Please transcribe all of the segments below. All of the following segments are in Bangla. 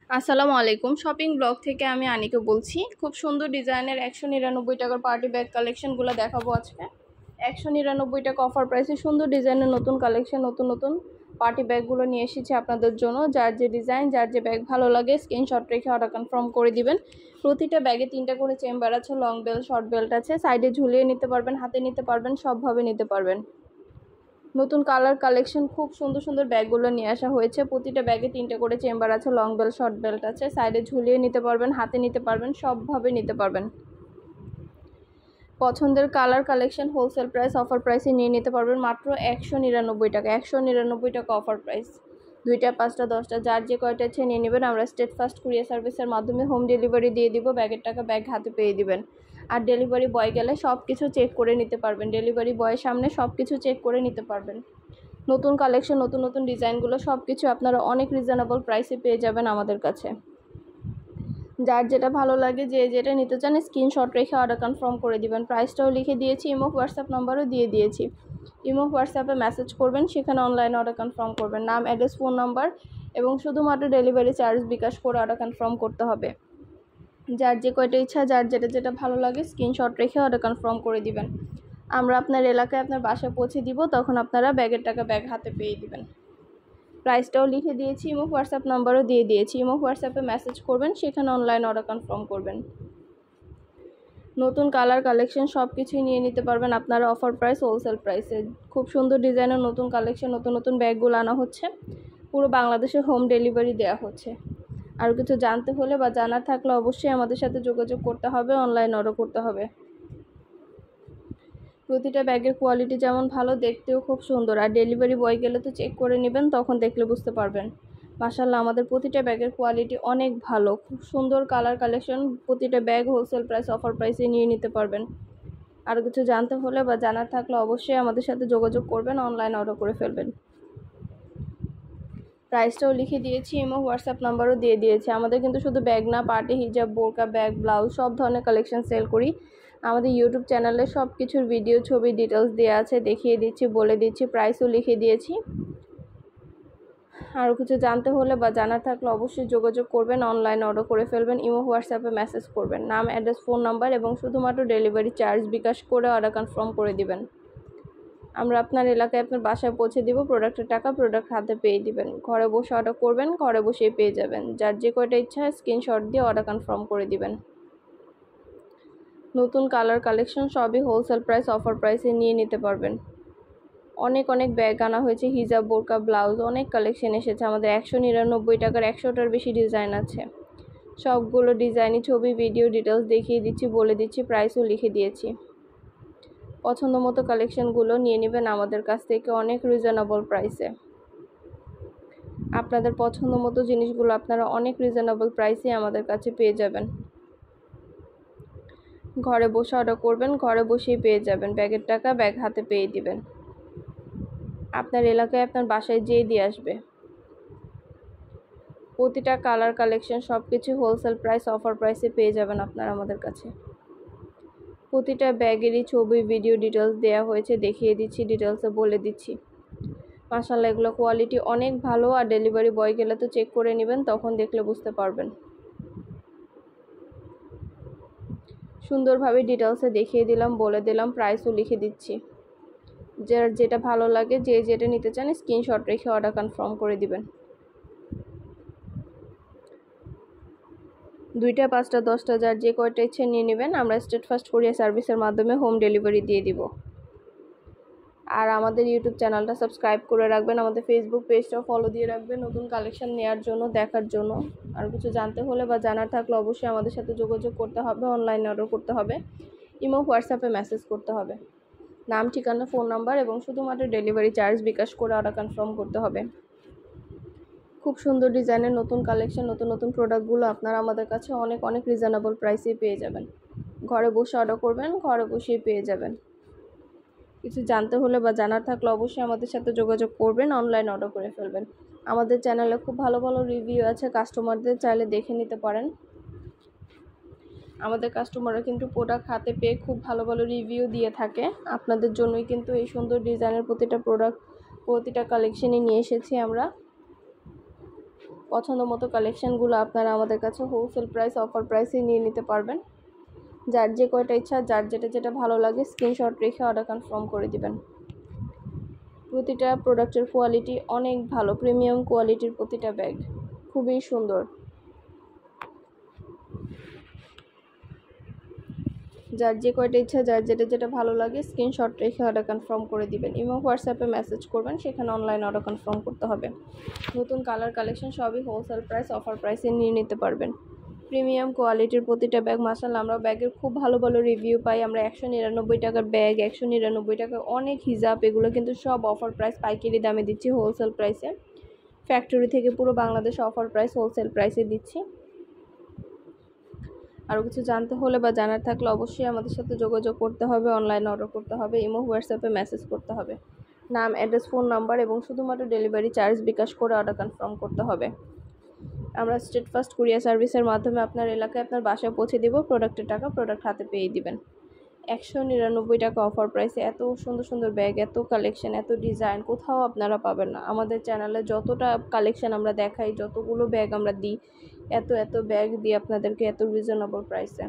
আসসালামু আলাইকুম। শপিং ব্লগ থেকে আমি আনিকা বলছি। খুব সুন্দর ডিজাইনের 199 টাকার পার্টি ব্যাগ কালেকশনগুলো দেখাবো আজকে। 199 টাকা অফার প্রাইসে সুন্দর ডিজাইনের নতুন কালেকশন, নতুন পার্টি ব্যাগগুলো নিয়ে এসেছি আপনাদের জন্য। যার যে ডিজাইন, যার যে ব্যাগ ভালো লাগে স্ক্রিনশট রেখে অর্ডার কনফার্ম করে দিবেন। প্রতিটা ব্যাগে 3টা করে চেম্বার আছে, লং বেল্ট, শর্ট বেল্ট আছে। সাইডে ঝুলিয়ে নিতে পারবেন, হাতে নিতে পারবেন, সবভাবে নিতে পারবেন। নতুন কালার কালেকশন খুব সুন্দর ব্যাগগুলো নিয়ে আসা হয়েছে। প্রতিটা ব্যাগে 3টা করে চেম্বার আছে, লং বেল্ট, শর্ট বেল্ট আছে। সাইডে ঝুলিয়ে নিতে পারবেন, হাতে নিতে পারবেন, সবভাবে নিতে পারবেন। পছন্দের colour collection wholesale price, offer প্রাইসে নিয়ে নিতে পারবেন মাত্র 199 টাকা। 199 টাকা অফার প্রাইস। 2টা, 5টা, 10টা যার যে কয়টা ইচ্ছে নিয়ে নেবেন। আমরা স্টেট ফার্স্ট কুরিয়ার সার্ভিসের মাধ্যমে হোম ডেলিভারি দিয়ে দিব। ব্যাগের টাকা ব্যাগ হাতে পেয়ে দিবেন। আর ডেলিভারি বয় গেলে সব কিছু চেক করে নিতে পারবেন। ডেলিভারি বয়ের সামনে সব কিছু চেক করে নিতে পারবেন। নতুন কালেকশন, নতুন ডিজাইনগুলো সব কিছু আপনারা অনেক রিজনেবল প্রাইসে পেয়ে যাবেন আমাদের কাছে। যার যেটা ভালো লাগে, যে যেটা নিতে চান স্ক্রিনশট রেখে অর্ডার কনফার্ম করে দিবেন। প্রাইসটাও লিখে দিয়েছি, ইমো হোয়াটসঅ্যাপ নাম্বারও দিয়ে দিয়েছি। ইমো হোয়াটসঅ্যাপে মেসেজ করবেন, সেখানে অনলাইনে অর্ডার কনফার্ম করবেন। নাম, অ্যাড্রেস, ফোন নাম্বার এবং শুধুমাত্র ডেলিভারি চার্জ বিকাশ করে অর্ডার কনফার্ম করতে হবে। যার যে কয়টা ইচ্ছা, যার যেটা ভালো লাগে স্ক্রিনশট রেখে অর্ডার কনফার্ম করে দিবেন। আমরা আপনার এলাকায় আপনার বাসায় পৌঁছে দিব, তখন আপনারা ব্যাগের টাকা ব্যাগ হাতে পেয়ে দিবেন। প্রাইসটাও লিখে দিয়েছি, ইমো হোয়াটসঅ্যাপ নাম্বারও দিয়ে দিয়েছি। ইমো হোয়াটসঅ্যাপে মেসেজ করবেন, সেখানে অনলাইন অর্ডার কনফার্ম করবেন। নতুন কালার কালেকশন সব কিছুই নিয়ে নিতে পারবেন আপনারা অফার প্রাইস, হোলসেল প্রাইসে। খুব সুন্দর ডিজাইনের নতুন কালেকশন, নতুন ব্যাগগুলো আনা হচ্ছে। পুরো বাংলাদেশে হোম ডেলিভারি দেওয়া হচ্ছে। আর কিছু জানতে হলে বা জানার থাকলে অবশ্যই আমাদের সাথে যোগাযোগ করতে হবে, অনলাইন অর্ডার করতে হবে। প্রতিটা ব্যাগের কোয়ালিটি যেমন ভালো, দেখতেও খুব সুন্দর। আর ডেলিভারি বয় গেলে তো চেক করে নেবেন, তখন দেখলে বুঝতে পারবেন। মাশাআল্লাহ, আমাদের প্রতিটা ব্যাগের কোয়ালিটি অনেক ভালো। খুব সুন্দর কালার কালেকশন। প্রতিটা ব্যাগ হোলসেল প্রাইস, অফার প্রাইসে নিয়ে নিতে পারবেন। আর কিছু জানতে হলে বা জানার থাকলে অবশ্যই আমাদের সাথে যোগাযোগ করবেন, অনলাইন অর্ডার করে ফেলবেন। প্রাইসটাও লিখে দিয়েছি, ইমো হোয়াটসঅ্যাপ নাম্বারও দিয়ে দিয়েছি। আমাদের কিন্তু শুধু ব্যাগ না, পার্টি, হিজাব, বোরকা, ব্যাগ, ব্লাউজ সব ধরনের কালেকশন সেল করি। আমাদের ইউটিউব চ্যানেলে সব কিছুর ভিডিও, ছবি, ডিটেলস দেওয়া আছে, দেখিয়ে দিচ্ছি, বলে দিচ্ছি। প্রাইসও লিখে দিয়েছি। আরও কিছু জানতে হলে বা জানার থাকলে অবশ্যই যোগাযোগ করবেন, অনলাইন অর্ডার করে ফেলবেন। ইমো হোয়াটসঅ্যাপে মেসেজ করবেন, নাম, অ্যাড্রেস, ফোন নাম্বার এবং শুধুমাত্র ডেলিভারি চার্জ বিকাশ করে অর্ডার কনফার্ম করে দিবেন। আমরা আপনার এলাকায় আপনার বাসায় পৌঁছে দিব। প্রোডাক্টের টাকা প্রোডাক্ট হাতে পেয়ে দিবেন। ঘরে বসে অর্ডার করবেন, ঘরে বসেই পেয়ে যাবেন। যার যে কয়টা ইচ্ছা স্ক্রিনশট দিয়ে অর্ডার কনফার্ম করে দিবেন। নতুন কালার কালেকশন সবই হোলসেল প্রাইস, অফার প্রাইসে নিয়ে নিতে পারবেন। অনেক ব্যাগ আনা হয়েছে, হিজাব, বোরকা, ব্লাউজ অনেক কালেকশন এসেছে আমাদের। 199 টাকার 100টার বেশি ডিজাইন আছে। সবগুলো ডিজাইনই ছবি, ভিডিও, ডিটেলস দেখিয়ে দিচ্ছি, বলে দিচ্ছি, প্রাইসও লিখে দিয়েছি। পছন্দ মতো কালেকশনগুলো নিয়ে নেবেন আমাদের কাছ থেকে অনেক রিজনেবল প্রাইসে। আপনাদের পছন্দ মতো জিনিসগুলো আপনারা অনেক রিজনেবল প্রাইসে আমাদের কাছে পেয়ে যাবেন। ঘরে বসে অর্ডার করবেন, ঘরে বসেই পেয়ে যাবেন। ব্যাগের টাকা ব্যাগ হাতে পেয়ে দিবেন। আপনার এলাকায় আপনার বাসায় যেয়ে দিয়ে আসবে। প্রতিটা কালার কালেকশন সব কিছু হোলসেল প্রাইস, অফার প্রাইসে পেয়ে যাবেন আপনারা আমাদের কাছে। প্রতিটা ব্যাগেরই ছবি, ভিডিও, ডিটেলস দেওয়া হয়েছে, দেখিয়ে দিচ্ছি, ডিটেলসে বলে দিচ্ছি। মাশাআল্লাহ, এগুলো কোয়ালিটি অনেক ভালো। আর ডেলিভারি বয় গেলে তো চেক করে নেবেন, তখন দেখলে বুঝতে পারবেন। সুন্দরভাবে ডিটেলসে দেখিয়ে দিলাম, বলে দিলাম, প্রাইসও লিখে দিচ্ছি। যার যেটা ভালো লাগে, যে যেটা নিতে চান স্ক্রিনশট রেখে অর্ডার কনফার্ম করে দিবেন। 2টা, 5টা, 10টা যার যে কয়টা ইচ্ছে নিয়ে নেবেন। আমরা স্টেট ফার্স্ট কুরিয়ার সার্ভিসের মাধ্যমে হোম ডেলিভারি দিয়ে দিব। আর আমাদের ইউটিউব চ্যানেলটা সাবস্ক্রাইব করে রাখবেন, আমাদের ফেসবুক পেজটাও ফলো দিয়ে রাখবেন নতুন কালেকশন নেওয়ার জন্য, দেখার জন্য। আর কিছু জানতে হলে বা জানার থাকলে অবশ্যই আমাদের সাথে যোগাযোগ করতে হবে, অনলাইনে অর্ডার করতে হবে। ইমো হোয়াটসঅ্যাপে মেসেজ করতে হবে। নাম, ঠিকানা, ফোন নাম্বার এবং শুধুমাত্র ডেলিভারি চার্জ বিকাশ করে অর্ডার কনফার্ম করতে হবে। খুব সুন্দর ডিজাইনের নতুন কালেকশন, নতুন প্রোডাক্টগুলো আপনারা আমাদের কাছে অনেক রিজনেবল প্রাইসে পেয়ে যাবেন। ঘরে বসে অর্ডার করবেন, ঘরে বসেই পেয়ে যাবেন। কিছু জানতে হলে বা জানার থাকলে অবশ্যই আমাদের সাথে যোগাযোগ করবেন, অনলাইন অর্ডার করে ফেলবেন। আমাদের চ্যানেলে খুব ভালো রিভিউ আছে, কাস্টমারদের চাইলে দেখে নিতে পারেন। আমাদের কাস্টমাররা কিন্তু প্রোডাক্ট হাতে পেয়ে খুব ভালো রিভিউ দিয়ে থাকে। আপনাদের জন্যই কিন্তু এই সুন্দর ডিজাইনের প্রতিটা প্রোডাক্ট, প্রতিটা কালেকশনই নিয়ে এসেছি আমরা। পছন্দ মতো কালেকশানগুলো আপনারা আমাদের কাছে হোলসেল প্রাইস অফার প্রাইসে নিয়ে নিতে পারবেন। যার যে কয়টা ইচ্ছা, যার যেটা ভালো লাগে স্ক্রিনশট রেখে অর্ডার কনফার্ম করে দিবেন। প্রতিটা প্রোডাক্টের কোয়ালিটি অনেক ভালো, প্রিমিয়াম কোয়ালিটির প্রতিটা ব্যাগ খুবই সুন্দর। যার যে কয়টা ইচ্ছা, যার যেটা ভালো লাগে স্ক্রিনশট রেখে অর্ডার কনফার্ম করে দিবেন। ইমো হোয়াটসঅ্যাপে মেসেজ করবেন, সেখানে অনলাইন অর্ডার কনফার্ম করতে হবে। নতুন কালার কালেকশন সবই হোলসেল প্রাইস অফার প্রাইসে নিয়ে নিতে পারবেন। প্রিমিয়াম কোয়ালিটির প্রতিটা ব্যাগ, মাশাআল্লাহ আমরা ব্যাগের খুব ভালো ভালো রিভিউ পাই। আমরা 199 টাকার ব্যাগ, 199 টাকার অনেক হিজাব, এগুলো কিন্তু সব অফার প্রাইস পাইকারি দামে দিচ্ছি হোলসেল প্রাইসে। ফ্যাক্টরি থেকে পুরো বাংলাদেশে অফার প্রাইস হোলসেল প্রাইসে দিচ্ছি। আরও কিছু জানতে হলে বা জানার থাকলে অবশ্যই আমাদের সাথে যোগাযোগ করতে হবে, অনলাইন অর্ডার করতে হবে, ইমো হোয়াটসঅ্যাপে মেসেজ করতে হবে। নাম, অ্যাড্রেস, ফোন নাম্বার এবং শুধুমাত্র ডেলিভারি চার্জ বিকাশ করে অর্ডার কনফার্ম করতে হবে। আমরা স্টেট ফাস্ট কুরিয়ার সার্ভিসের মাধ্যমে আপনার এলাকায় আপনার বাসায় পৌঁছে দেব। প্রোডাক্টের টাকা প্রোডাক্ট হাতে পেয়ে দিবেন। 199 টাকা অফার প্রাইসে এত সুন্দর সুন্দর ব্যাগ, এত কালেকশন, এত ডিজাইন কোথাও আপনারা পাবেন না। আমাদের চ্যানেলে যতটা কালেকশন আমরা দেখাই, যতগুলো ব্যাগ আমরা দিই, এত ব্যাগ দিই আপনাদেরকে এত রিজনেবল প্রাইসে।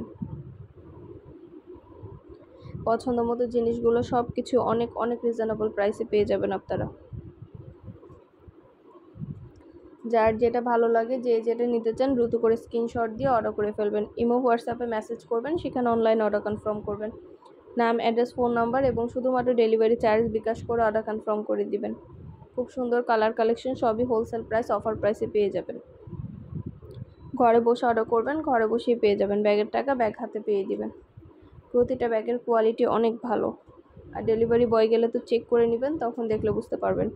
পছন্দ মতো জিনিসগুলো সব কিছু অনেক অনেক রিজনেবল প্রাইসে পেয়ে যাবেন আপনারা। যার যেটা ভালো লাগে, যেটা নিতে চান দ্রুত করে স্ক্রিনশট দিয়ে অর্ডার করে ফেলবেন। ইমো হোয়াটসঅ্যাপে মেসেজ করবেন, সেখানে অনলাইন অর্ডার কনফার্ম করবেন। নাম, অ্যাড্রেস, ফোন নাম্বার এবং শুধুমাত্র ডেলিভারি চার্জ বিকাশ করে অর্ডার কনফার্ম করে দিবেন। খুব সুন্দর কালার কালেকশন সবই হোলসেল প্রাইস অফার প্রাইসে পেয়ে যাবেন। ঘরে বসে অর্ডার করবেন, ঘরে বসেই পেয়ে যাবেন। ব্যাগের টাকা ব্যাগ হাতে পেয়ে দিবেন। প্রতিটা ব্যাগের কোয়ালিটি অনেক ভালো, আর ডেলিভারি বয় গেলে তো চেক করে নেবেন, তখন দেখলে বুঝতে পারবেন।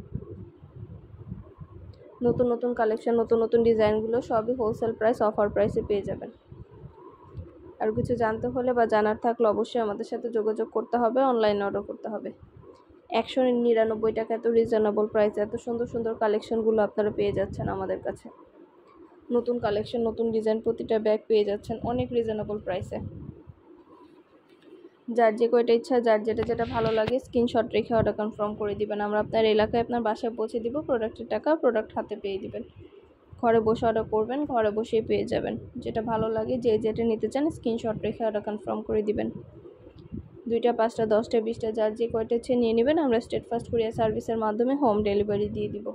নতুন নতুন কালেকশন, নতুন নতুন ডিজাইনগুলো সবই হোলসেল প্রাইস অফার প্রাইসে পেয়ে যাবেন। আর কিছু জানতে হলে বা জানার থাকলে অবশ্যই আমাদের সাথে যোগাযোগ করতে হবে, অনলাইন অর্ডার করতে হবে। 199 টাকা এত রিজনেবল প্রাইসে এত সুন্দর সুন্দর কালেকশনগুলো আপনারা পেয়ে যাচ্ছেন আমাদের কাছে। নতুন কালেকশন, নতুন ডিজাইন প্রতিটা ব্যাগ পেয়ে যাচ্ছেন অনেক রিজনেবল প্রাইসে। যার যে কয়টা ইচ্ছা, যার যেটা ভালো লাগে স্ক্রিনশট রেখে অর্ডার কনফার্ম করে দিবেন। আমরা আপনার এলাকায় আপনার বাসায় পৌঁছে দিব। প্রোডাক্টের টাকা প্রোডাক্ট হাতে পেয়ে দিবেন। ঘরে বসে অর্ডার করবেন, ঘরে বসেই পেয়ে যাবেন। যেটা ভালো লাগে, যেটা নিতে চান স্ক্রিনশট রেখে অর্ডার কনফার্ম করে দিবেন। 2টা, 5টা, 10টা, 20টা যার যে কয়টা ইচ্ছে নিয়ে নেবেন। আমরা স্টেট ফাস্ট কুরিয়ার সার্ভিসের মাধ্যমে হোম ডেলিভারি দিয়ে দিব।